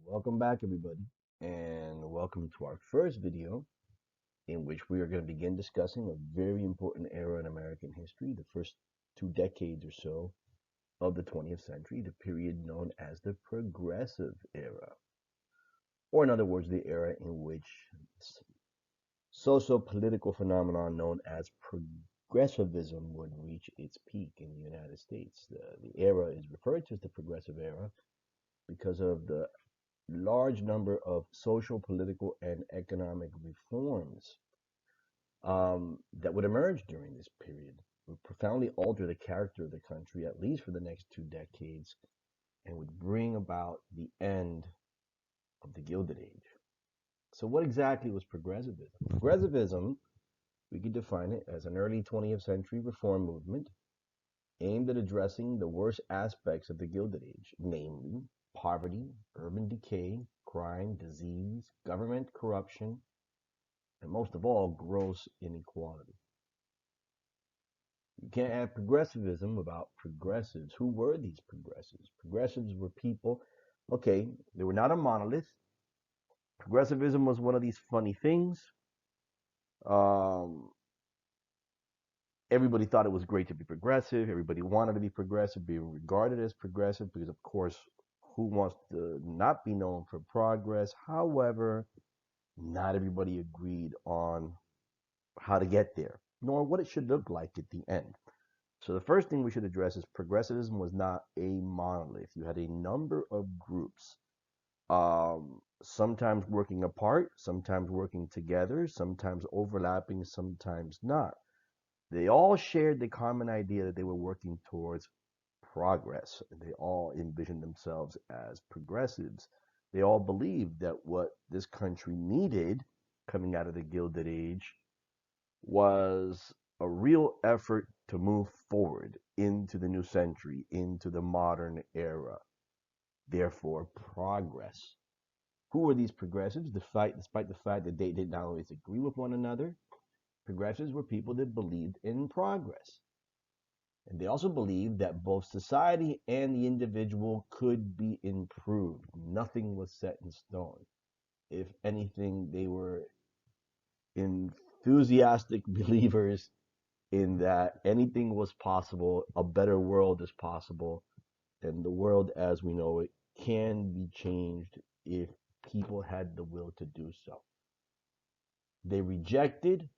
Welcome back, everybody, and welcome to our first video in which we are going to begin discussing a very important era in American history, the first 2 decades or so of the 20th century, the period known as the Progressive Era, or in other words, the era in which socio-political phenomenon known as progressivism would reach its peak in the United States. The era is referred to as the Progressive Era because of the large number of social, political, and economic reforms that would emerge during this period would profoundly alter the character of the country, at least for the next 2 decades, and would bring about the end of the Gilded Age. So, what exactly was progressivism? Progressivism, we could define it as an early 20th century reform movement aimed at addressing the worst aspects of the Gilded Age, namely poverty, urban decay, crime, disease, government corruption, and most of all, gross inequality. You can't have progressivism without progressives. Who were these progressives? Progressives were people, okay, they were not a monolith. Progressivism was one of these funny things. Um, Everybody thought it was great to be progressive. Everybody wanted to be progressive, be regarded as progressive, because, of course, who wants to not be known for progress? However, not everybody agreed on how to get there, nor what it should look like at the end. So the first thing we should address is progressivism was not a monolith. You had a number of groups, sometimes working apart, sometimes working together, sometimes overlapping, sometimes not. They all shared the common idea that they were working towards progress. They all envisioned themselves as progressives. They all believed that what this country needed coming out of the Gilded Age was a real effort to move forward into the new century, into the modern era. Therefore, progress. Who were these progressives? Despite the fact that they did not always agree with one another, progressives were people that believed in progress. And they also believed that both society and the individual could be improved. Nothing was set in stone. If anything, they were enthusiastic believers in that anything was possible, a better world is possible, and the world as we know it can be changed if people had the will to do so. They rejected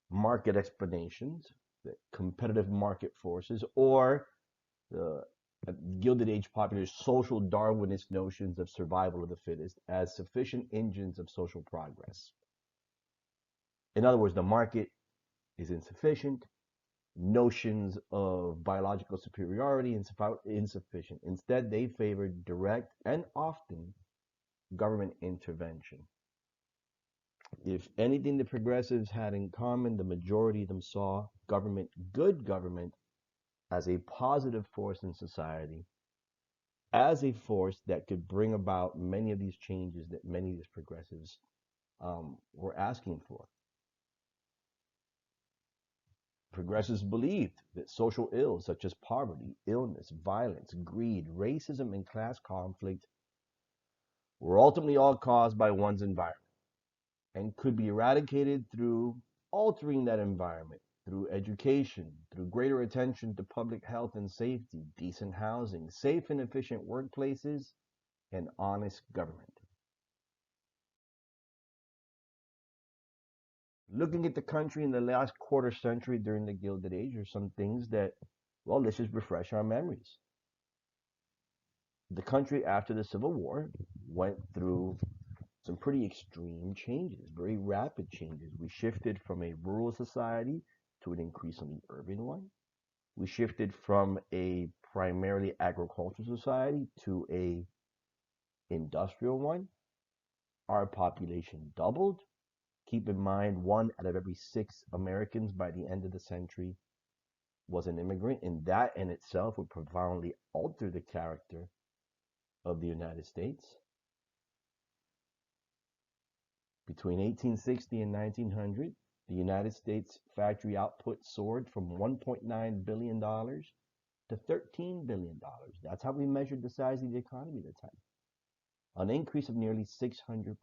market explanations, the competitive market forces, or the Gilded Age popular social Darwinist notions of survival of the fittest as sufficient engines of social progress. In other words, the market is insufficient. Notions of biological superiority insufficient. Instead, they favored direct and often government intervention. If anything the progressives had in common, the majority of them saw government, good government, as a positive force in society, as a force that could bring about many of these changes that many of these progressives were asking for. Progressives believed that social ills such as poverty, illness, violence, greed, racism, and class conflict were ultimately all caused by one's environment and could be eradicated through altering that environment, through education, through greater attention to public health and safety, decent housing, safe and efficient workplaces, and honest government. Looking at the country in the last quarter century during the Gilded Age are some things that, well, let's just refresh our memories. The country after the Civil War went through some pretty extreme changes, very rapid changes. We shifted from a rural society to an increasingly urban one. We shifted from a primarily agricultural society to a industrial one. Our population doubled. Keep in mind, 1 out of every 6 Americans by the end of the century was an immigrant, and that in itself would profoundly alter the character of the United States. Between 1860 and 1900, the United States factory output soared from $1.9 billion to $13 billion. That's how we measured the size of the economy at the time. an increase of nearly 600%.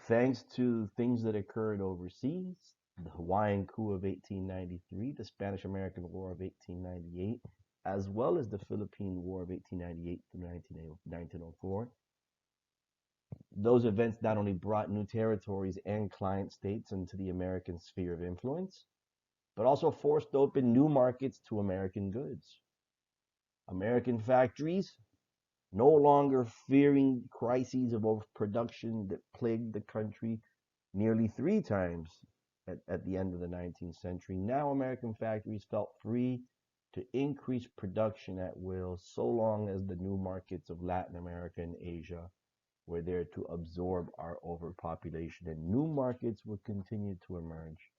Thanks to things that occurred overseas, the Hawaiian coup of 1893, the Spanish American War of 1898, as well as the Philippine War of 1898 through 1904. Those events not only brought new territories and client states into the American sphere of influence, but also forced open new markets to American goods. American factories, no longer fearing crises of overproduction that plagued the country nearly 3 times at the end of the 19th century. Now American factories felt free to increase production at will so long as the new markets of Latin America and Asia were there to absorb our overpopulation, and new markets would continue to emerge.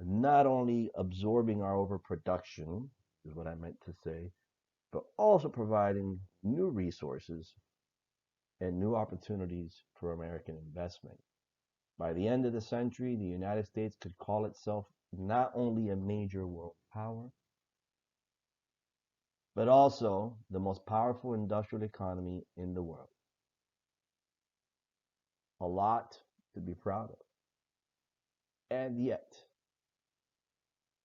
Not only absorbing our overproduction, is what I meant to say, but also providing new resources and new opportunities for American investment. By the end of the century, the United States could call itself not only a major world power, but also the most powerful industrial economy in the world. A lot to be proud of. And yet,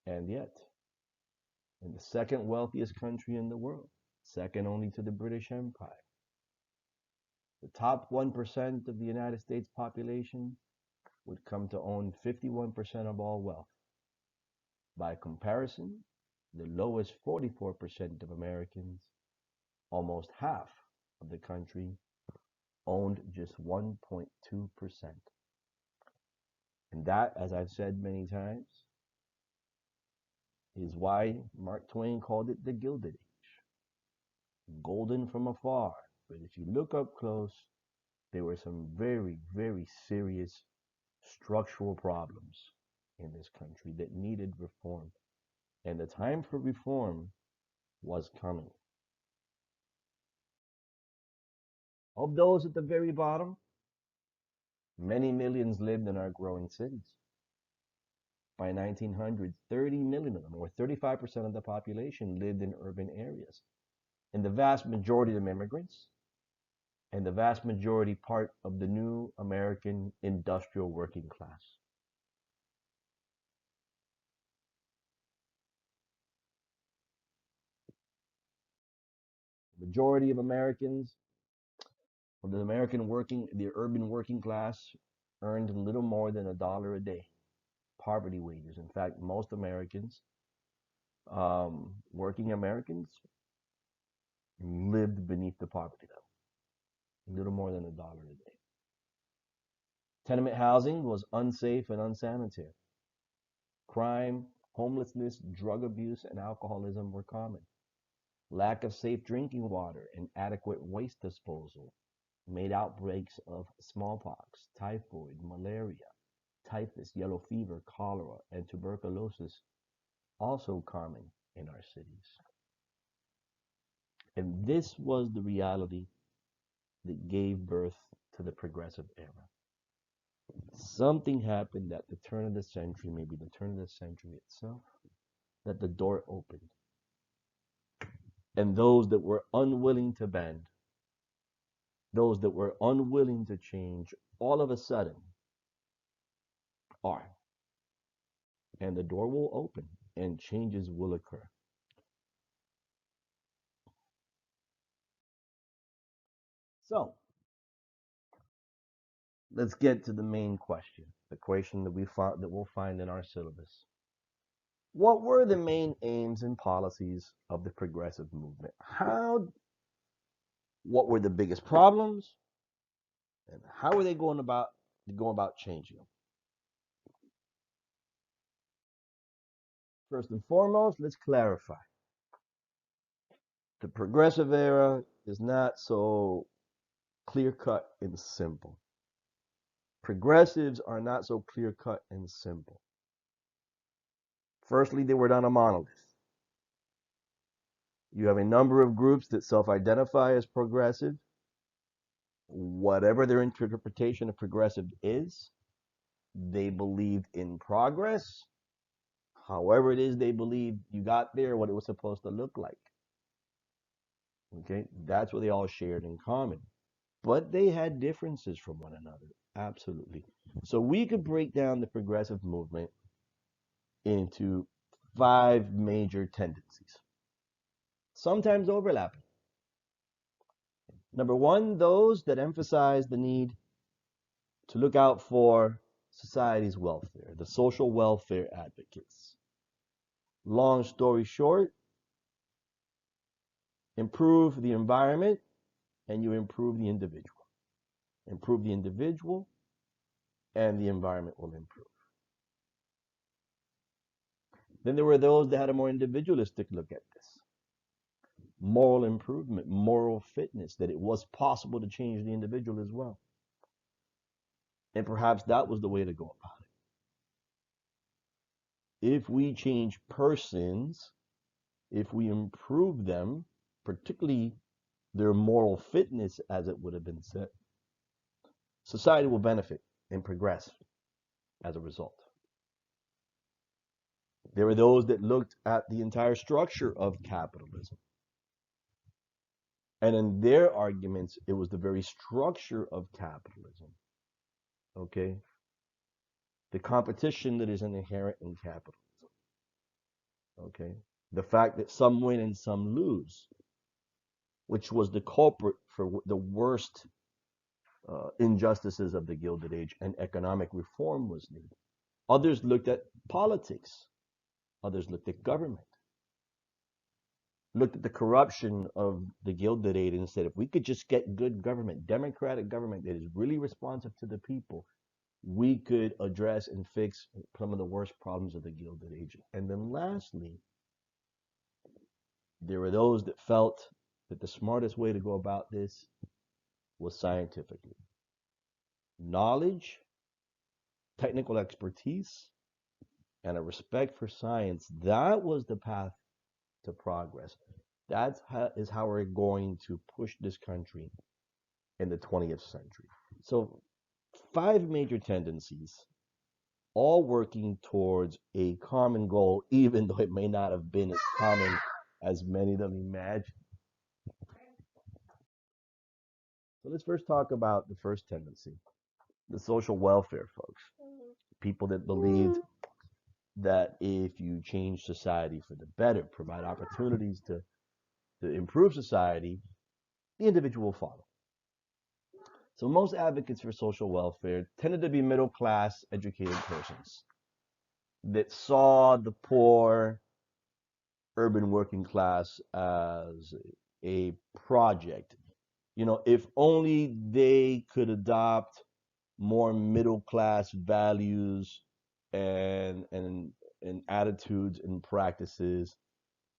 in the second wealthiest country in the world, second only to the British Empire, the top 1% of the United States population would come to own 51% of all wealth. By comparison, the lowest 44% of Americans, almost half of the country, owned just 1.2%. And that, as I've said many times, is why Mark Twain called it the Gilded Age. Golden from afar, but if you look up close, there were some very, very serious structural problems in this country that needed reform. And the time for reform was coming. Of those at the very bottom, many millions lived in our growing cities. By 1900, 30 million of them, or 35% of the population, lived in urban areas. And the vast majority of them immigrants, and the vast majority part of the new American industrial working class. The majority of Americans, of the urban working class, earned little more than $1 a day, poverty wages. In fact, most Americans, working Americans, lived beneath the poverty level, little more than $1 a day. Tenement housing was unsafe and unsanitary. Crime, homelessness, drug abuse, and alcoholism were common. Lack of safe drinking water and adequate waste disposal made outbreaks of smallpox, typhoid, malaria, typhus, yellow fever, cholera, and tuberculosis also common in our cities. And this was the reality that gave birth to the progressive era. Something happened at the turn of the century, maybe the turn of the century itself, that the door opened. And those that were unwilling to bend, those that were unwilling to change, all of a sudden are. And the door will open and changes will occur. So let's get to the main question, the question that we'll find in our syllabus. What were the main aims and policies of the progressive movement? What were the biggest problems? And how are they going about changing them? First and foremost, let's clarify. The progressive era is not so clear-cut and simple. Progressives are not so clear-cut and simple. Firstly, they were not a monolith. You have a number of groups that self-identify as progressive. Whatever their interpretation of progressive is, they believed in progress. However it is they believed you got there, what it was supposed to look like. Okay, that's what they all shared in common. But they had differences from one another. Absolutely. So we could break down the progressive movement into five major tendencies, sometimes overlapping. Number one, those that emphasize the need to look out for society's welfare, the social welfare advocates. Long story short, improve the environment and you improve the individual. Improve the individual and the environment will improve. Then there were those that had a more individualistic look at this. Moral improvement, moral fitness, that it was possible to change the individual as well. And perhaps that was the way to go about it. If we change persons, if we improve them, particularly their moral fitness, as it would have been said, society will benefit and progress as a result. There were those that looked at the entire structure of capitalism. And in their arguments, it was the very structure of capitalism, okay? The competition that is inherent in capitalism, okay? The fact that some win and some lose, which was the culprit for the worst injustices of the Gilded Age, and economic reform was needed. Others looked at politics, others looked at government, looked at the corruption of the Gilded Age and said, if we could just get good government, democratic government that is really responsive to the people, we could address and fix some of the worst problems of the Gilded Age. And then lastly, there were those that felt that the smartest way to go about this was scientifically. Knowledge, technical expertise, and a respect for science, that was the path to progress. That is how we're going to push this country in the 20th century. So, five major tendencies, all working towards a common goal, even though it may not have been as common as many of them imagined. So, let's first talk about the first tendency, the social welfare folks. People that believed that if you change society for the better, provide opportunities to improve society, the individual will follow. So most advocates for social welfare tended to be middle class, educated persons that saw the poor, urban working class as a project. You know, if only they could adopt more middle class values and and and attitudes and practices,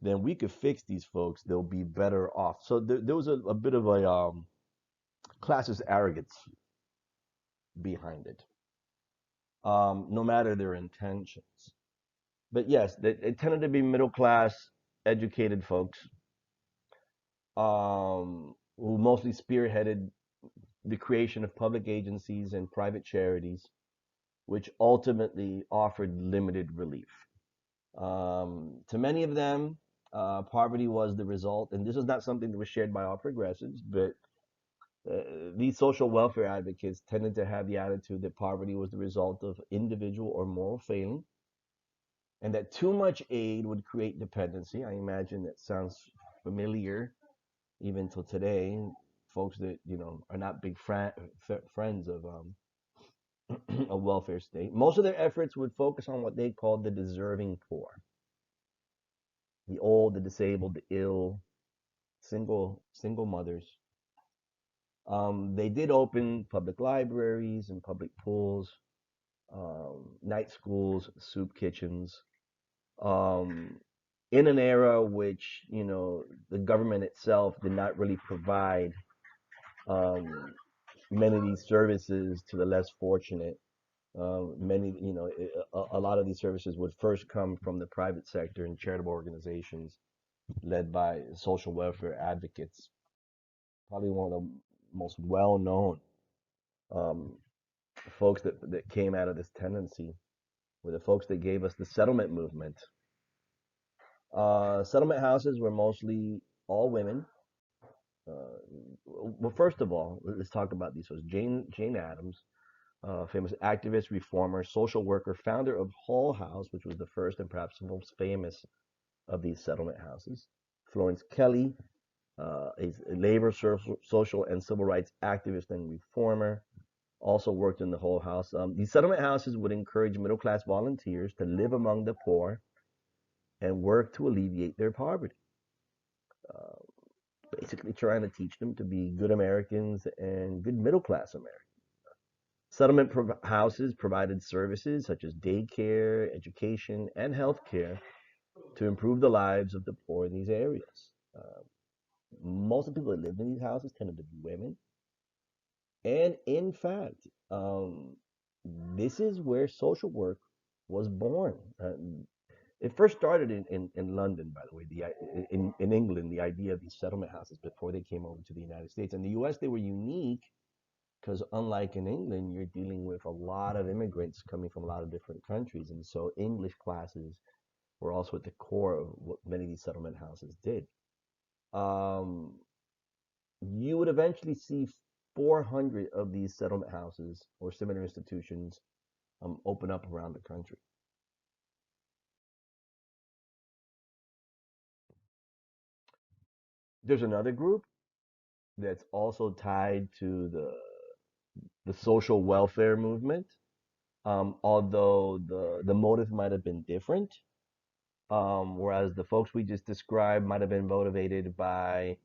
then we could fix these folks. They'll be better off. So there was a bit of a classist arrogance behind it, no matter their intentions. But yes, they tended to be middle class, educated folks who mostly spearheaded the creation of public agencies and private charities, which ultimately offered limited relief. To many of them, poverty was the result, and this is not something that was shared by all progressives, but these social welfare advocates tended to have the attitude that poverty was the result of individual or moral failing, and that too much aid would create dependency. I imagine that sounds familiar even till today. Folks that are not big friends of a welfare state. Most of their efforts would focus on what they called the deserving poor, the old, the disabled, the ill, single mothers. They did open public libraries and public pools, night schools, soup kitchens, um, in an era which the government itself did not really provide um, many of these services to the less fortunate. Many, a lot of these services would first come from the private sector and charitable organizations led by social welfare advocates. Probably one of the most well-known um, folks that came out of this tendency were the folks that gave us the settlement movement. Settlement houses were mostly all women, well, first of all, let's talk about these. So Jane Addams, famous activist, reformer, social worker, founder of Hull House, which was the first and perhaps the most famous of these settlement houses. Florence Kelly, a labor, social, and civil rights activist and reformer, also worked in the Hull House. These settlement houses would encourage middle class volunteers to live among the poor and work to alleviate their poverty. Uh, Basically, trying to teach them to be good Americans and good middle class Americans. Settlement houses provided services such as daycare, education, and healthcare to improve the lives of the poor in these areas. Most of the people that lived in these houses tended to be women. And in fact, this is where social work was born. It first started in London, by the way, in England, the idea of these settlement houses before they came over to the United States. In the US, they were unique because unlike in England, you're dealing with a lot of immigrants coming from a lot of different countries. And so English classes were also at the core of what many of these settlement houses did. Um, you would eventually see 400 of these settlement houses or similar institutions open up around the country. There's another group that's also tied to the social welfare movement, although the motive might have been different. Whereas the folks we just described might have been motivated by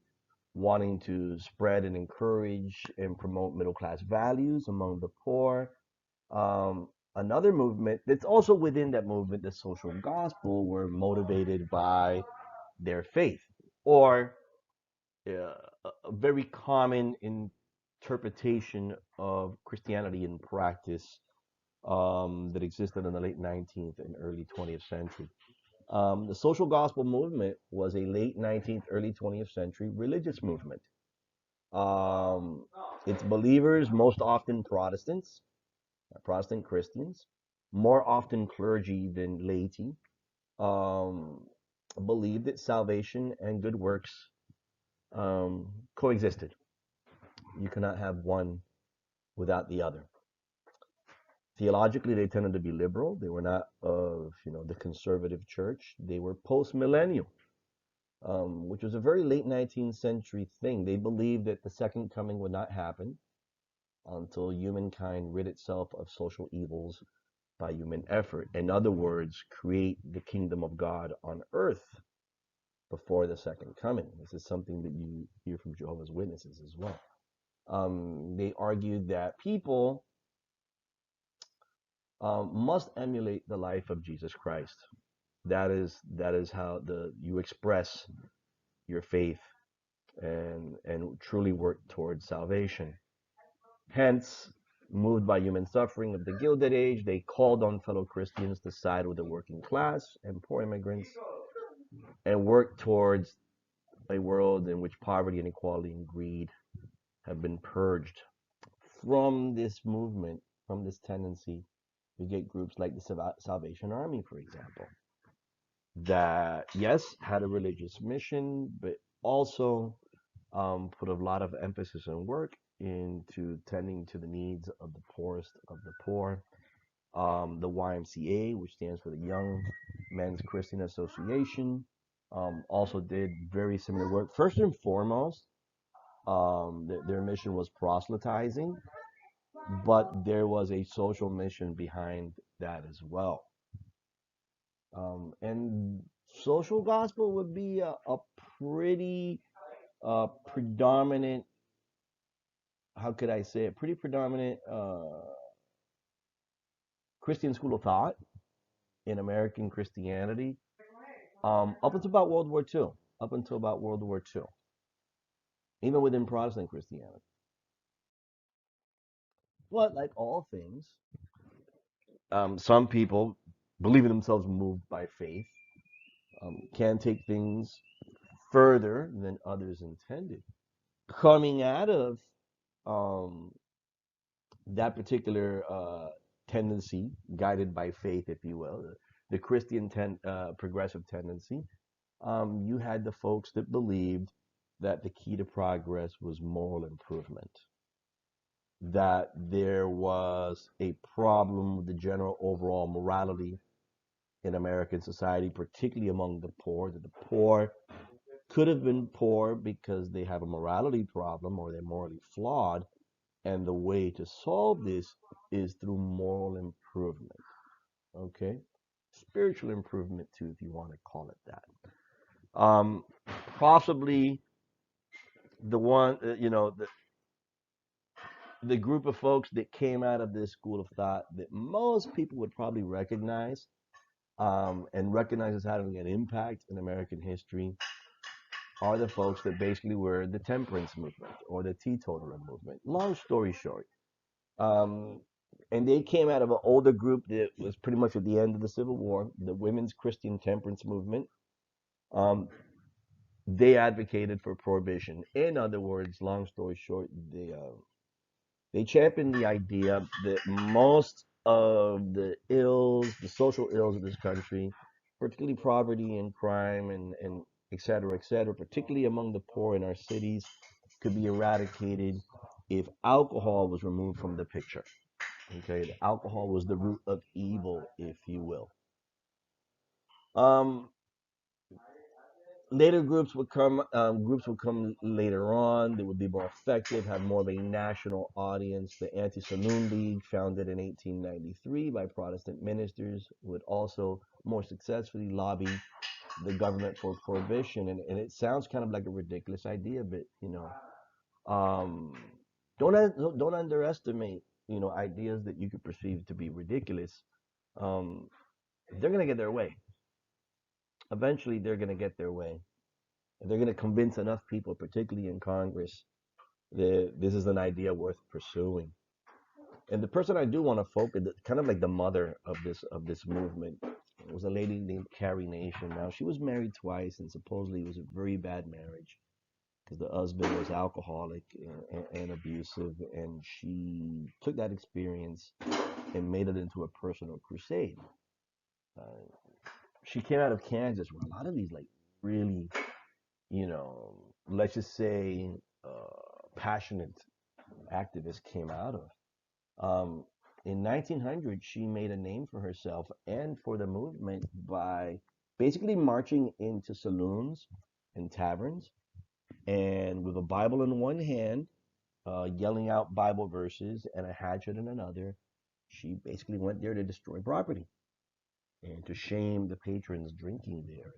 wanting to spread and encourage and promote middle class values among the poor. Another movement that's also within that movement, the social gospel, were motivated by their faith or a very common interpretation of Christianity in practice that existed in the late 19th and early 20th century. The social gospel movement was a late 19th, early 20th century religious movement. Um, its believers, most often Protestants, Protestant Christians, more often clergy than laity, um, believed that salvation and good works coexisted. You cannot have one without the other. Theologically, they tended to be liberal. They were not of the conservative church. They were post-millennial, which was a very late 19th century thing. They believed that the second coming would not happen until humankind rid itself of social evils by human effort. In other words, create the kingdom of God on earth before the second coming. This is something that you hear from Jehovah's Witnesses as well. They argued that people must emulate the life of Jesus Christ. That is how you express your faith and truly work towards salvation. Hence, moved by human suffering of the Gilded Age, they called on fellow Christians to side with the working class and poor immigrants and work towards a world in which poverty, inequality, and greed have been purged. From this movement, from this tendency, we get groups like the Salvation Army, for example, that, yes, had a religious mission, but also put a lot of emphasis and work into tending to the needs of the poorest of the poor. The YMCA, which stands for the Young Men's Christian Association, also did very similar work. First and foremost, their mission was proselytizing, but there was a social mission behind that as well. And social gospel would be a pretty predominant, how could I say it, pretty predominant Christian school of thought in American Christianity up until about World War II. Up until about World War II, even within Protestant Christianity. But like all things, some people, believing themselves moved by faith, can take things further than others intended. Coming out of um, that particular tendency, guided by faith, if you will, the Christian progressive tendency, you had the folks that believed that the key to progress was moral improvement, that there was a problem with the general overall morality in American society, particularly among the poor, that the poor could have been poor because they have a morality problem or they're morally flawed. And the way to solve this is through moral improvement, okay? Spiritual improvement, too, if you want to call it that. Um, Possibly the one, the group of folks that came out of this school of thought that most people would probably recognize, and recognize as having an impact in American history are the folks that basically were the temperance movement or the teetotaler movement. Long story short, um, and they came out of an older group that was pretty much at the end of the Civil War, the Women's Christian Temperance Movement. Um, they advocated for prohibition. In other words, long story short, they championed the idea that most of the ills, the social ills of this country, particularly poverty and crime and et cetera, particularly among the poor in our cities, could be eradicated if alcohol was removed from the picture. Okay, the alcohol was the root of evil, if you will. Um, Later groups would come later on. They would be more effective, have more of a national audience. The Anti-Saloon League, founded in 1893 by Protestant ministers, would also more successfully lobby the government for prohibition. And it sounds kind of like a ridiculous idea, but um, don't underestimate ideas that you could perceive to be ridiculous. Um, they're gonna get their way. Eventually, they're gonna get their way. They're going to convince enough people, particularly in Congress, that this is an idea worth pursuing. And the person I do want to focus, kind of like the mother of this movement, was a lady named Carrie Nation. Now she was married twice, and supposedly it was a very bad marriage because the husband was alcoholic and abusive, and she took that experience and made it into a personal crusade. Uh, she came out of Kansas, where a lot of these like really you know, let's just say, passionate activist came out of. In 1900, she made a name for herself and for the movement by basically marching into saloons and taverns and with a Bible in one hand, yelling out Bible verses and a hatchet in another. She basically went there to destroy property and to shame the patrons drinking there.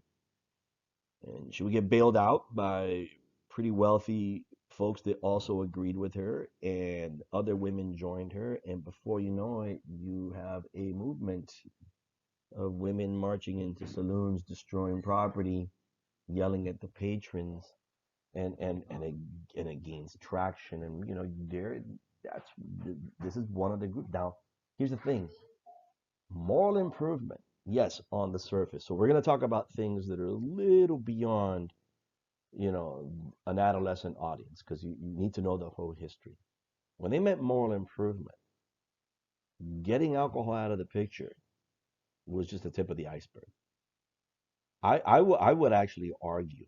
And she would get bailed out by pretty wealthy folks that also agreed with her, and other women joined her. And before you know it, you have a movement of women marching into saloons, destroying property, yelling at the patrons, and it gains traction. And there, that's this is one of the group. Now, here's the thing: moral improvement, yes, on the surface. So we're going to talk about things that are a little beyond you know, an adolescent audience because you need to know the whole history. When they meant moral improvement, getting alcohol out of the picture was just the tip of the iceberg. I would actually argue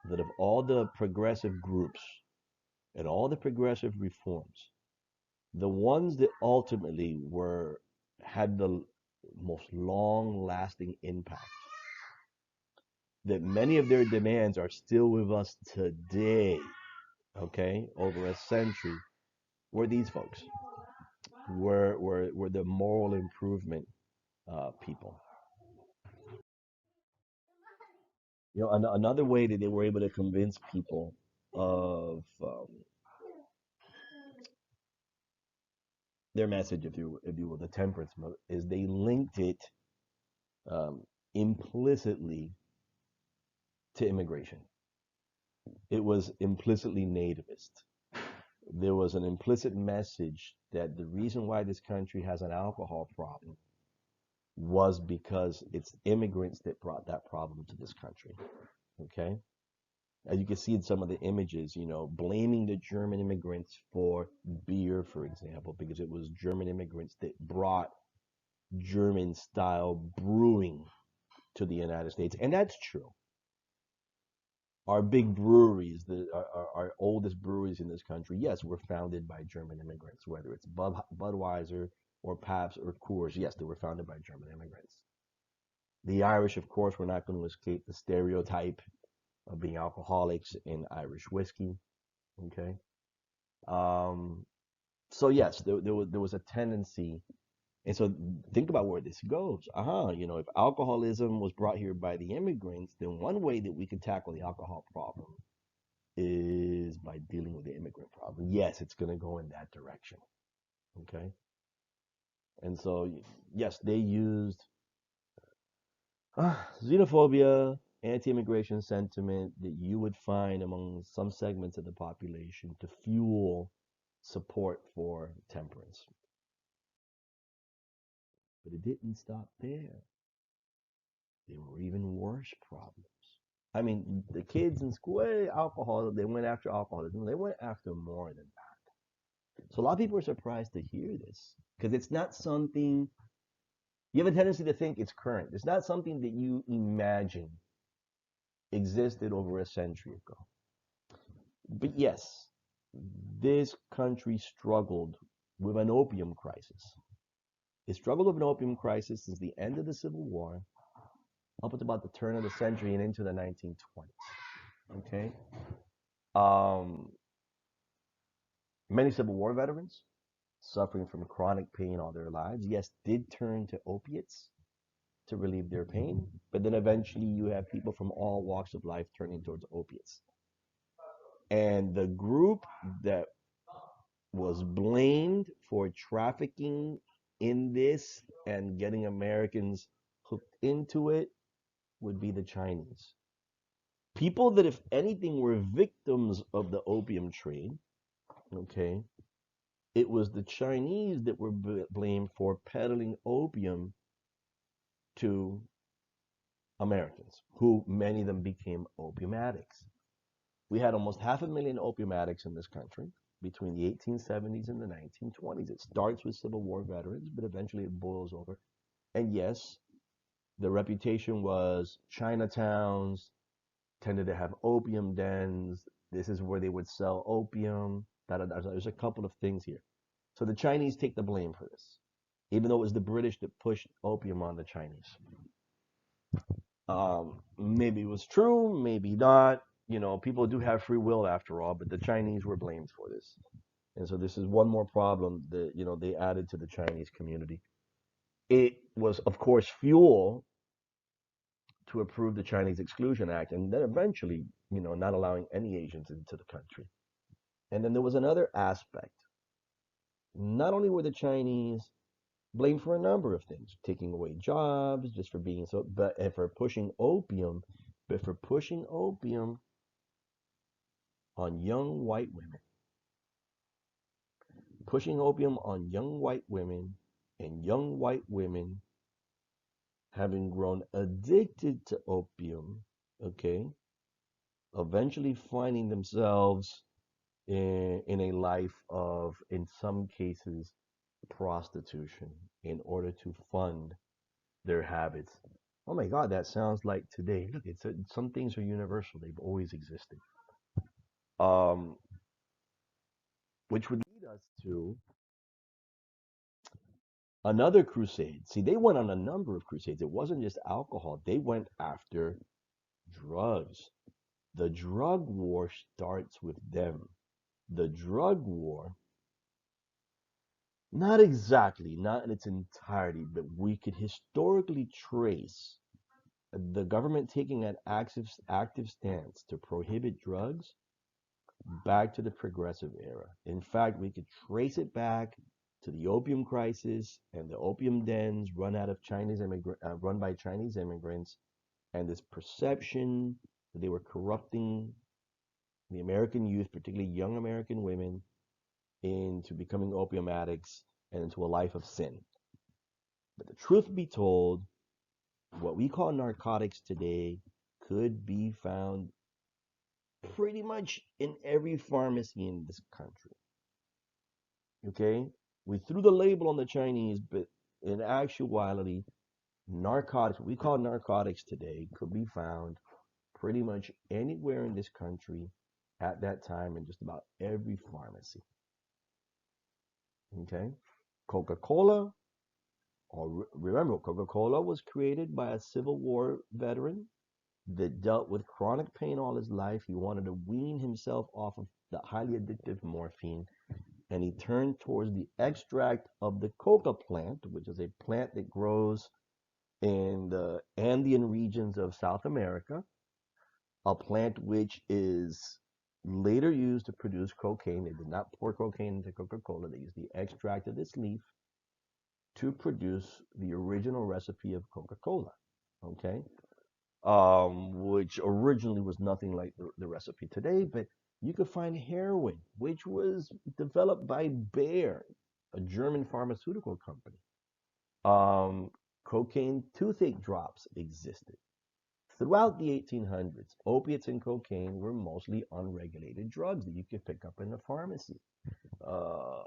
that of all the progressive groups and all the progressive reforms, the ones that ultimately had the most long lasting impact, that many of their demands are still with us today, okay, over a century, were these folks. Were the moral improvement people. Another way that they were able to convince people of their message, if you will, the temperance movement, is they linked it um, implicitly to immigration. It was implicitly nativist. There was an implicit message that the reason why this country has an alcohol problem was because it's immigrants that brought that problem to this country. Okay. As you can see in some of the images, blaming the German immigrants for beer, for example, because it was German immigrants that brought German style brewing to the United States. And that's true. Our big breweries, our oldest breweries in this country, yes, were founded by German immigrants, whether it's Budweiser or Pabst or Coors. Yes, they were founded by German immigrants. The Irish, of course, were not going to escape the stereotype of being alcoholics in Irish whiskey. Okay. Um, so yes, there was a tendency. And so think about where this goes. If alcoholism was brought here by the immigrants, then one way that we could tackle the alcohol problem is by dealing with the immigrant problem. Yes, it's going to go in that direction. Okay. And so, yes, they used xenophobia, anti immigration sentiment that you would find among some segments of the population to fuel support for temperance. But it didn't stop there. There were even worse problems. I mean, the kids in school, alcohol, they went after alcoholism. They went after more than that. So a lot of people are surprised to hear this because it's not something you have a tendency to think it's current. It's not something that you imagine existed over a century ago. But yes, this country struggled with an opium crisis. It struggled with an opium crisis since the end of the Civil War up until about the turn of the century and into the 1920s. Okay. Um, Many Civil War veterans suffering from chronic pain all their lives, yes, did turn to opiates to relieve their pain, but then eventually you have people from all walks of life turning towards opiates. And the group that was blamed for trafficking in this and getting Americans hooked into it would be the Chinese. People that, if anything, were victims of the opium trade, okay, it was the Chinese that were blamed for peddling opium to Americans, who many of them became opium addicts. We had almost 500,000 opium addicts in this country between the 1870s and the 1920s. It starts with Civil War veterans, but eventually it boils over. And yes, the reputation was Chinatowns tended to have opium dens. This is where they would sell opium. There's a couple of things here. So the Chinese take the blame for this, even though it was the British that pushed opium on the Chinese. Maybe it was true, maybe not. People do have free will after all, but the Chinese were blamed for this. And so this is one more problem that, they added to the Chinese community. It was, of course, fuel to approve the Chinese Exclusion Act and then eventually, not allowing any Asians into the country. And then there was another aspect. Not only were the Chinese blamed for a number of things, taking away jobs just for being so, but and for pushing opium, but for pushing opium on young white women, pushing opium on young white women, and young white women having grown addicted to opium, okay, eventually finding themselves in a life of, in some cases, prostitution in order to fund their habits. Oh my God, that sounds like today. Look, some things are universal; they've always existed. Um, which would lead us to another crusade. See, they went on a number of crusades. It wasn't just alcohol; they went after drugs. The drug war starts with them. The drug war, not exactly, not in its entirety, but we could historically trace the government taking an active stance to prohibit drugs back to the progressive era. In fact, we could trace it back to the opium crisis and the opium dens run by Chinese immigrants, and this perception that they were corrupting the American youth, particularly young American women, into becoming opium addicts and into a life of sin. But the truth be told, what we call narcotics today could be found pretty much in every pharmacy in this country. Okay? We threw the label on the Chinese, but in actuality, narcotics, what we call narcotics today, could be found pretty much anywhere in this country at that time in just about every pharmacy. Okay? Coca-Cola, remember, Coca-Cola was created by a Civil War veteran that dealt with chronic pain all his life. He wanted to wean himself off of the highly addictive morphine, and he turned towards the extract of the coca plant, which is a plant that grows in the Andean regions of South America, a plant which is later used to produce cocaine. They did not pour cocaine into Coca-Cola. They used the extract of this leaf to produce the original recipe of Coca-Cola. Okay? Which originally was nothing like the recipe today, but you could find heroin, which was developed by Bayer, a German pharmaceutical company. Um, Cocaine toothache drops existed. Throughout the 1800s, opiates and cocaine were mostly unregulated drugs that you could pick up in the pharmacy. Uh,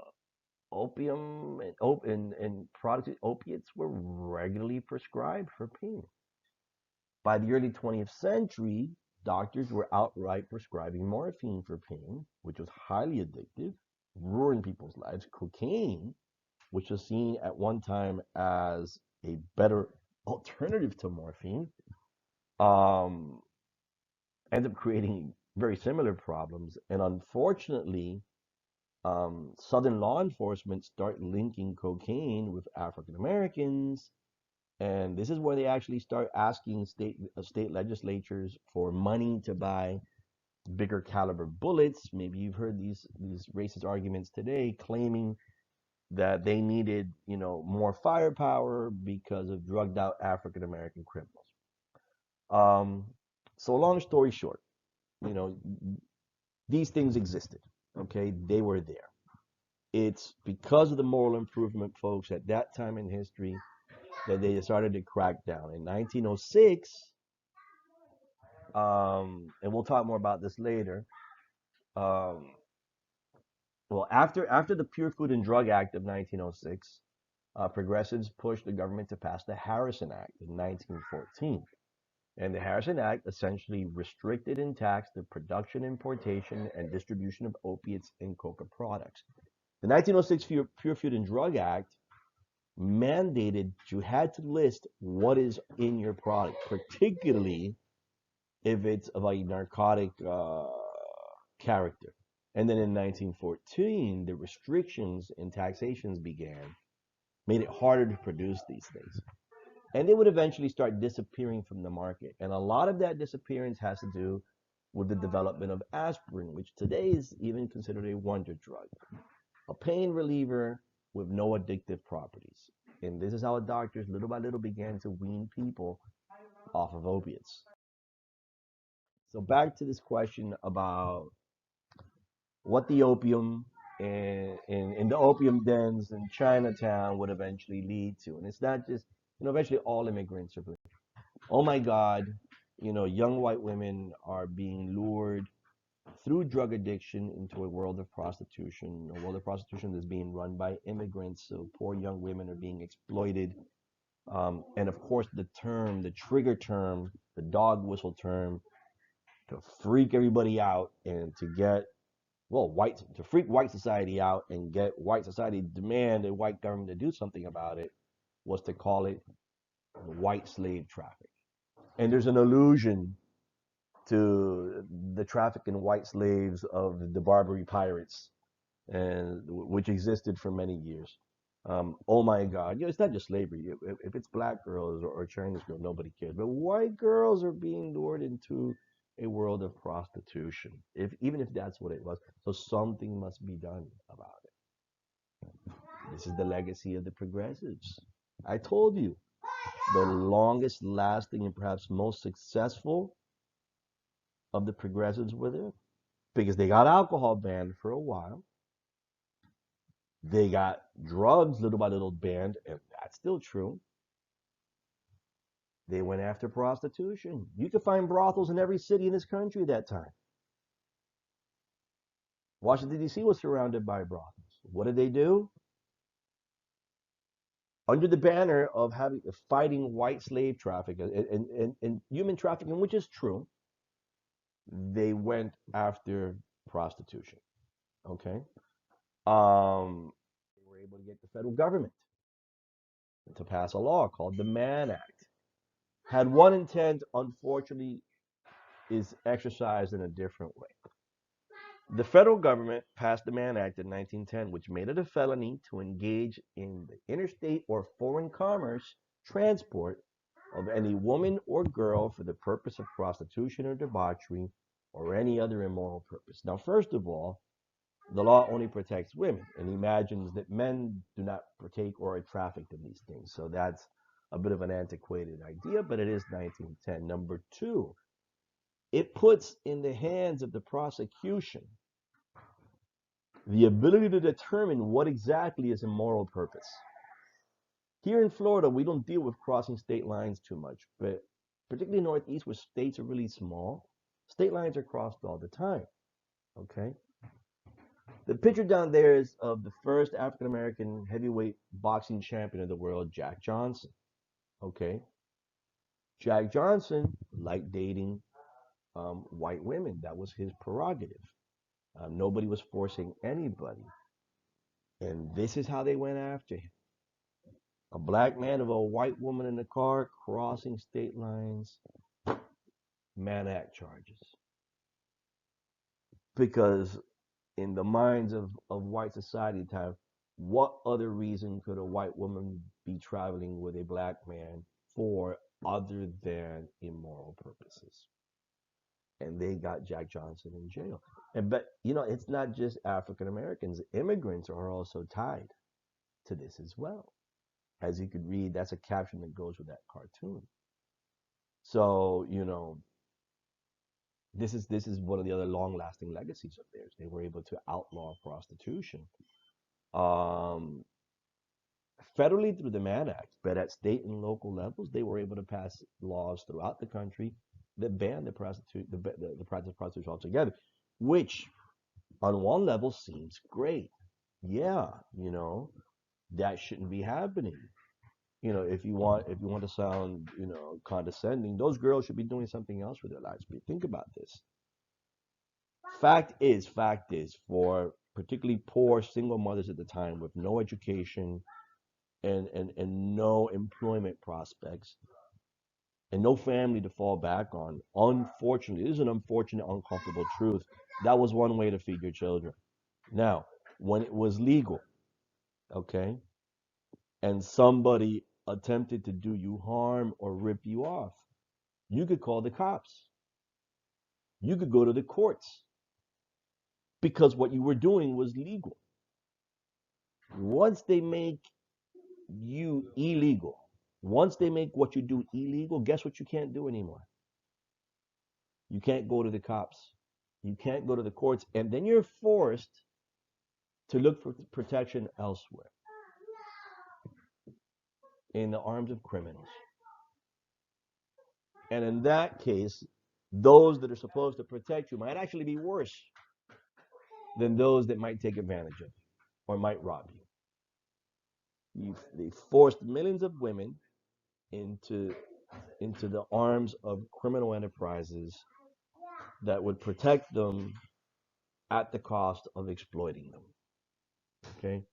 Opium and product opiates were regularly prescribed for pain. By the early 20th century, doctors were outright prescribing morphine for pain, which was highly addictive, ruining people's lives. Cocaine, which was seen at one time as a better alternative to morphine, um, ended up creating very similar problems. And unfortunately, Southern law enforcement start linking cocaine with African Americans, and this is where they actually start asking state legislatures for money to buy bigger caliber bullets. Maybe you've heard these racist arguments today, claiming that they needed, more firepower because of drugged out African American criminals. Um, so long story short, you know, these things existed. Okay, they were there. It's because of the moral improvement, folks, at that time in history that they started to crack down. In 1906, and we'll talk more about this later. Um, well, after the Pure Food and Drug Act of 1906, progressives pushed the government to pass the Harrison Act in 1914. And the Harrison Act essentially restricted and taxed the production, importation, and distribution of opiates and coca products. The 1906 Pure Food and Drug Act mandated you had to list what is in your product, particularly if it's of a narcotic character. And then in 1914, the restrictions and taxations began, made it harder to produce these things. And they would eventually start disappearing from the market. And a lot of that disappearance has to do with the development of aspirin, which today is even considered a wonder drug, a pain reliever with no addictive properties. And this is how doctors little by little began to wean people off of opiates. So back to this question about what the opium in the opium dens in Chinatown would eventually lead to. And it's not just, eventually all immigrants are, oh my God, young white women are being lured through drug addiction into a world of prostitution, a world of prostitution that's being run by immigrants. So poor young women are being exploited. And of course, the trigger term, the dog whistle term, to freak everybody out and to get, to freak white society out and get white society to demand a white government to do something about it, was to call it white slave traffic. And there's an allusion to the traffic in white slaves of the Barbary pirates, and which existed for many years. Oh my God, it's not just slavery. If it's black girls or Chinese girls, nobody cares. But white girls are being lured into a world of prostitution, even if that's what it was. So something must be done about it. This is the legacy of the progressives. I told you, the longest lasting and perhaps most successful of the progressives were there because they got alcohol banned for a while. They got drugs little by little banned, and that's still true. They went after prostitution. You could find brothels in every city in this country at that time. Washington, D.C. was surrounded by brothels. What did they do? Under the banner of fighting white slave traffic and human trafficking, which is true, they went after prostitution. Okay. They were able to get the federal government to pass a law called the Mann Act. Had one intent, unfortunately, is exercised in a different way. The federal government passed the Mann Act in 1910, which made it a felony to engage in the interstate or foreign commerce transport of any woman or girl for the purpose of prostitution or debauchery or any other immoral purpose. Now, first of all, the law only protects women and imagines that men do not partake or are trafficked in these things. So that's a bit of an antiquated idea, but it is 1910. Number two, it puts in the hands of the prosecution the ability to determine what exactly is immoral purpose. Here in Florida, we don't deal with crossing state lines too much, but particularly Northeast, where states are really small, state lines are crossed all the time. Okay. The picture down there is of the first African American heavyweight boxing champion of the world, Jack Johnson. Okay. Jack Johnson liked dating white women. That was his prerogative. Nobody was forcing anybody. And this is how they went after him. A black man of a white woman in the car crossing state lines, Mann Act charges. Because in the minds of white society at the time, what other reason could a white woman be traveling with a black man for other than immoral purposes? And they got Jack Johnson in jail. And but it's not just African Americans. Immigrants are also tied to this as well. As you could read, that's a caption that goes with that cartoon. So, this is one of the other long lasting legacies of theirs. They were able to outlaw prostitution. Um, Federally through the Mann Act, but at state and local levels, they were able to pass laws throughout the country that banned the practice of prostitution altogether, which on one level seems great. Yeah, that shouldn't be happening. If you want to sound, condescending, those girls should be doing something else with their lives. But think about this. Fact is, for particularly poor single mothers at the time with no education and no employment prospects and no family to fall back on, unfortunately, this is an unfortunate, uncomfortable truth. That was one way to feed your children. Now, when it was legal, okay, and somebody attempted to do you harm or rip you off, you could call the cops. You could go to the courts because what you were doing was legal. Once they make you illegal, once they make what you do illegal, guess what you can't do anymore? You can't go to the cops. You can't go to the courts. And then you're forced to look for protection elsewhere in the arms of criminals. And in that case, those that are supposed to protect you might actually be worse than those that might take advantage of you or might rob you. They forced millions of women into the arms of criminal enterprises that would protect them at the cost of exploiting them. Okay?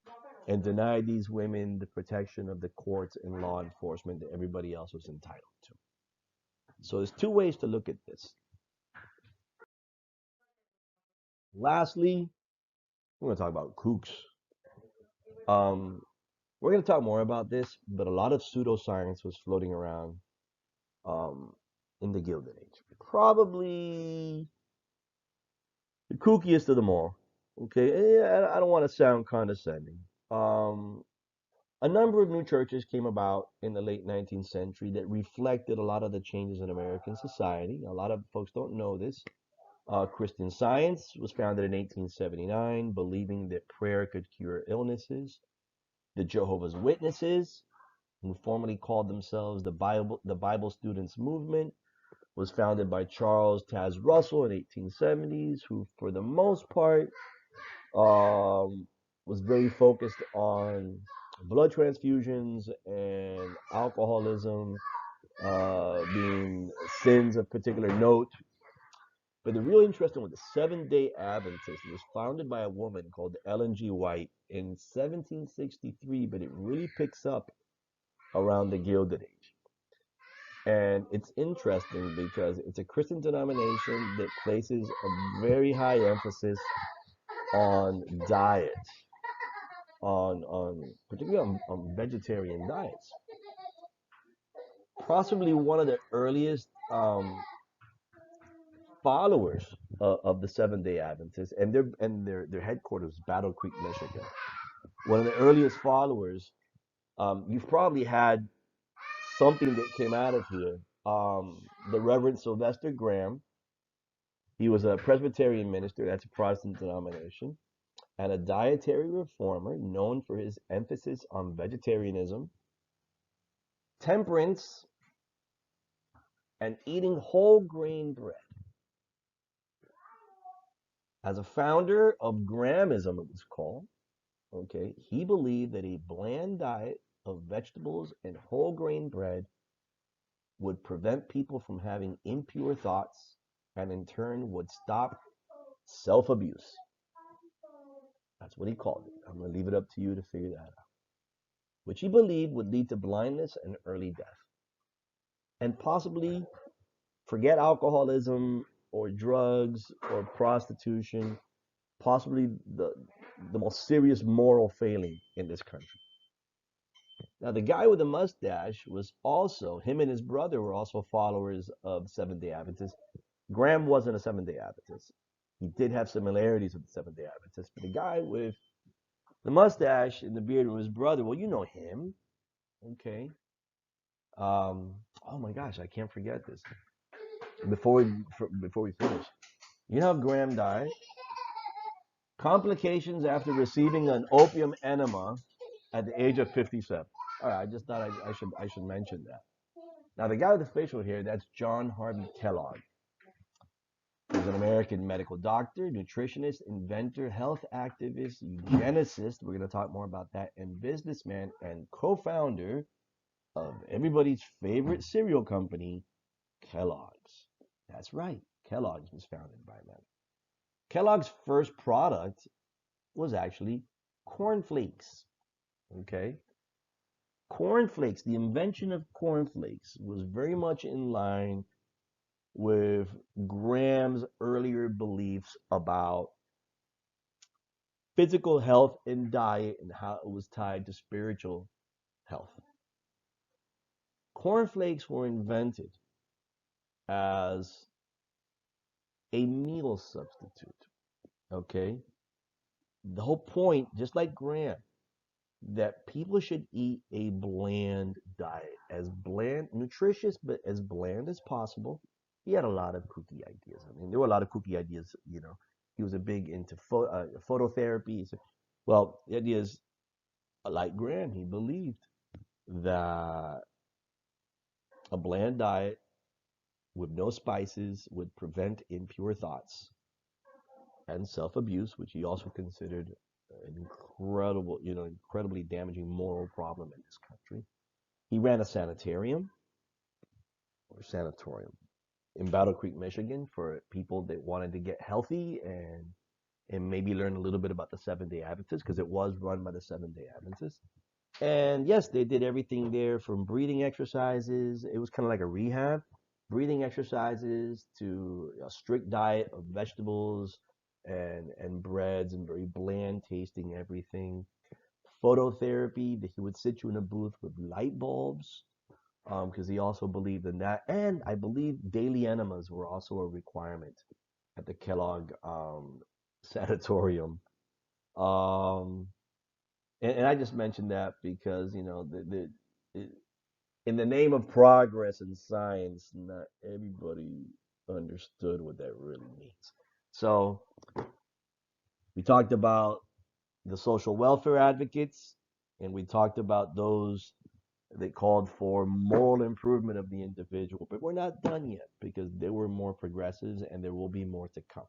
And deny these women the protection of the courts and law enforcement that everybody else was entitled to. So there's two ways to look at this. Lastly, we're going to talk about kooks. Um, we're going to talk more about this, but a lot of pseudoscience was floating around um, in the Gilded Age. Probably the kookiest of them all. Okay, I don't want to sound condescending. Um, a number of new churches came about in the late 19th century that reflected a lot of the changes in American society. A lot of folks don't know this. Christian Science was founded in 1879, believing that prayer could cure illnesses. The Jehovah's Witnesses, who formerly called themselves the Bible Students Movement, was founded by Charles Taz Russell in 1870s, who for the most part was very focused on blood transfusions and alcoholism being sins of particular note. But the real interesting one, the Seventh-day Adventist, was founded by a woman called Ellen G. White in 1763, but it really picks up around the Gilded Age. And it's interesting because it's a Christian denomination that places a very high emphasis on diet, on particularly on vegetarian diets. Possibly one of the earliest followers of the Seventh-day Adventists, and their headquarters is Battle Creek, Michigan. One of the earliest followers. You've probably had something that came out of here. The Reverend Sylvester Graham. He was a Presbyterian minister. That's a Protestant denomination, and a dietary reformer known for his emphasis on vegetarianism, temperance, and eating whole grain bread. As a founder of Grahamism, it was called, okay, he believed that a bland diet of vegetables and whole grain bread would prevent people from having impure thoughts and in turn would stop self-abuse. That's what he called it. I'm going to leave it up to you to figure that out. Which he believed would lead to blindness and early death. And possibly forget alcoholism or drugs or prostitution, possibly the most serious moral failing in this country. Now, the guy with the mustache was also, him and his brother were also followers of Seventh-day Adventists. Graham wasn't a Seventh-day Adventist. He did have similarities with the Seventh-day Adventists, but the guy with the mustache and the beard was his brother. Well, you know him, okay? Oh my gosh, I can't forget this. Before we finish, you know how Graham died? Complications after receiving an opium enema at the age of 57. All right, I just thought I should mention that. Now, the guy with the facial hair, that's John Harvey Kellogg. He's an American medical doctor, nutritionist, inventor, health activist, eugenicist. We're going to talk more about that. And businessman and co-founder of everybody's favorite cereal company, Kellogg's. That's right. Kellogg's was founded by him. Kellogg's first product was actually cornflakes. Okay? Cornflakes, the invention of cornflakes was very much in line with Graham's earlier beliefs about physical health and diet and how it was tied to spiritual health. Cornflakes were invented as a meal substitute. Okay? The whole point, just like Graham, that people should eat a bland diet, as bland, nutritious, but as bland as possible. He had a lot of kooky ideas. I mean, there were a lot of kooky ideas. He was a big into phototherapy. So, well, the idea is, like Graham, he believed that a bland diet with no spices would prevent impure thoughts and self-abuse, which he also considered an incredibly damaging moral problem in this country. He ran a sanatorium in Battle Creek, Michigan, for people that wanted to get healthy and maybe learn a little bit about the Seventh-day Adventists, because it was run by the Seventh-day Adventists. And yes, they did everything there from breathing exercises. It was kind of like a rehab. Breathing exercises to a strict diet of vegetables and breads and very bland tasting everything. Phototherapy, that he would sit you in a booth with light bulbs, because he also believed in that. And I believe daily enemas were also a requirement at the Kellogg sanatorium. Um, and I just mentioned that because in the name of progress and science, not everybody understood what that really means. So we talked about the social welfare advocates, and we talked about those that called for moral improvement of the individual. But we're not done yet, because there were more progressives and there will be more to come.